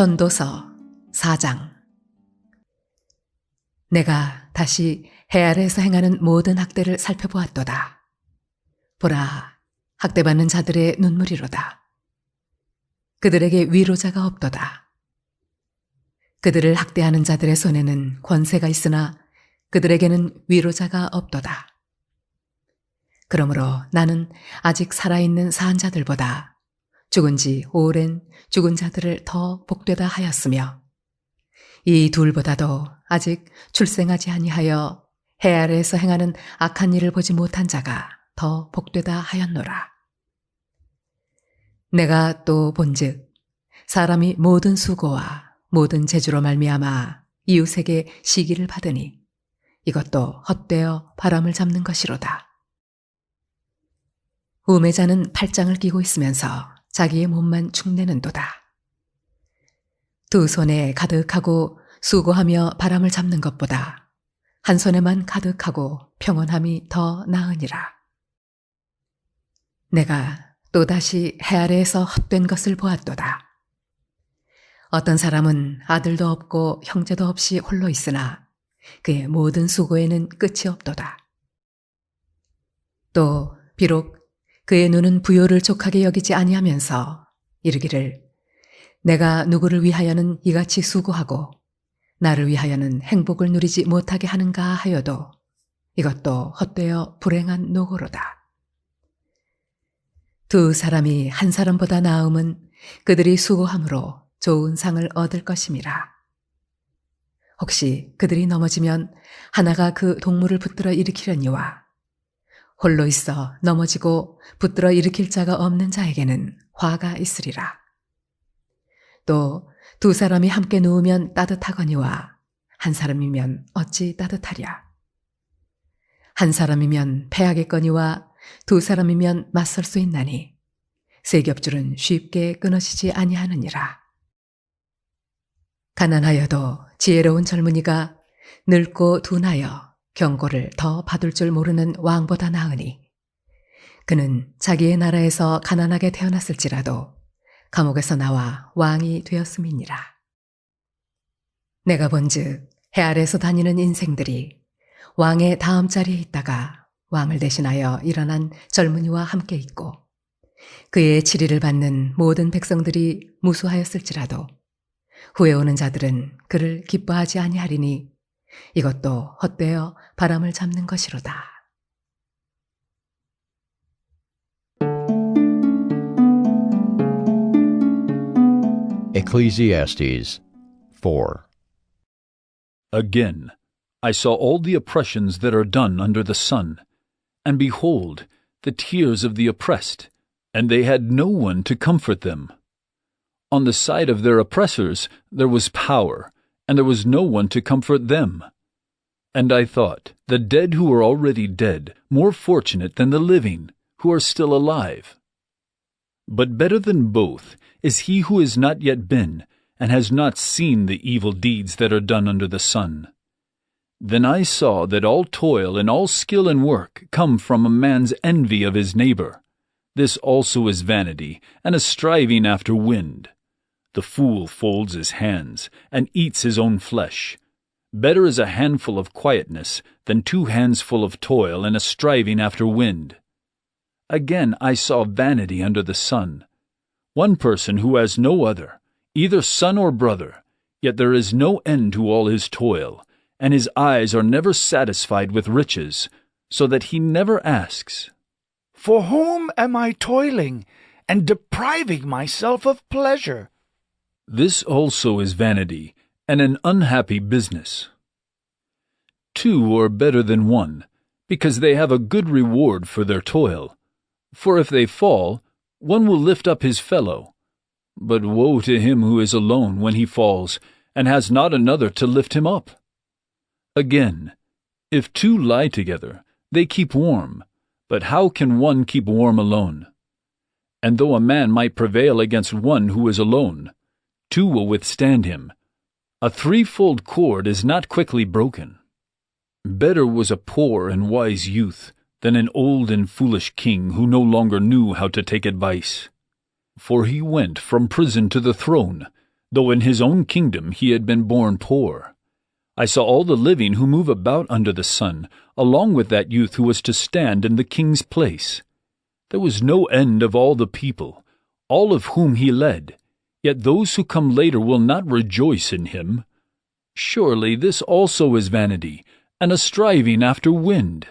전도서 4장. 내가 다시 해 아래에서 행하는 모든 학대를 살펴보았도다. 보라, 학대받는 자들의 눈물이로다. 그들에게 위로자가 없도다. 그들을 학대하는 자들의 손에는 권세가 있으나 그들에게는 위로자가 없도다. 그러므로 나는 아직 살아있는 사한 자들보다 죽은 지 오랜 죽은 자들을 더 복되다 하였으며 이 둘보다도 아직 출생하지 아니하여 해 아래에서 행하는 악한 일을 보지 못한 자가 더 복되다 하였노라. 내가 또 본즉 사람이 모든 수고와 모든 재주로 말미암아 이웃에게 시기를 받으니 이것도 헛되어 바람을 잡는 것이로다. 우매자는 팔짱을 끼고 있으면서 자기의 몸만 축내는도다. 두 손에 가득하고 수고하며 바람을 잡는 것보다 한 손에만 가득하고 평온함이 더 나으니라. 내가 또다시 해 아래에서 헛된 것을 보았도다. 어떤 사람은 아들도 없고 형제도 없이 홀로 있으나 그의 모든 수고에는 끝이 없도다. 또 비록 그의 눈은 부요를 족하게 여기지 아니하면서 이르기를 내가 누구를 위하여는 이같이 수고하고 나를 위하여는 행복을 누리지 못하게 하는가 하여도 이것도 헛되어 불행한 노고로다. 두 사람이 한 사람보다 나음은 그들이 수고함으로 좋은 상을 얻을 것임이라. 혹시 그들이 넘어지면 하나가 그 동물을 붙들어 일으키려니와 홀로 있어 넘어지고 붙들어 일으킬 자가 없는 자에게는 화가 있으리라. 또 두 사람이 함께 누우면 따뜻하거니와 한 사람이면 어찌 따뜻하랴. 한 사람이면 패하겠거니와 두 사람이면 맞설 수 있나니 세 겹줄은 쉽게 끊어지지 아니하느니라. 가난하여도 지혜로운 젊은이가 늙고 둔하여 경고를 더 받을 줄 모르는 왕보다 나으니 그는 자기의 나라에서 가난하게 태어났을지라도 감옥에서 나와 왕이 되었음이니라. 내가 본즉 해 아래에서 다니는 인생들이 왕의 다음 자리에 있다가 왕을 대신하여 일어난 젊은이와 함께 있고 그의 치리를 받는 모든 백성들이 무수하였을지라도 후에 오는 자들은 그를 기뻐하지 아니하리니 이것도 헛되어 바람을 잡는 것이로다. Ecclesiastes 4. Again, I saw all the oppressions that are done under the sun, and behold, the tears of the oppressed, and they had no one to comfort them. On the side of their oppressors there was power, and there was no one to comfort them. And I thought, the dead who are already dead, more fortunate than the living, who are still alive. But better than both is he who has not yet been, and has not seen the evil deeds that are done under the sun. Then I saw that all toil and all skill and work come from a man's envy of his neighbor. This also is vanity, and a striving after wind. The fool folds his hands, and eats his own flesh. Better is a handful of quietness than 2 hands full of toil and a striving after wind. Again I saw vanity under the sun. One person who has no other, either son or brother, yet there is no end to all his toil, and his eyes are never satisfied with riches, so that he never asks, For whom am I toiling and depriving myself of pleasure? This also is vanity, and an unhappy business. 2 are better than 1, because they have a good reward for their toil. For if they fall, one will lift up his fellow. But woe to him who is alone when he falls, and has not another to lift him up. Again, if 2 lie together, they keep warm, but how can one keep warm alone? And though a man might prevail against one who is alone, 2 will withstand him. A 3-fold cord is not quickly broken. Better was a poor and wise youth than an old and foolish king who no longer knew how to take advice. For he went from prison to the throne, though in his own kingdom he had been born poor. I saw all the living who move about under the sun, along with that youth who was to stand in the king's place. There was no end of all the people, all of whom he led, yet those who come later will not rejoice in him. Surely this also is vanity, and a striving after wind.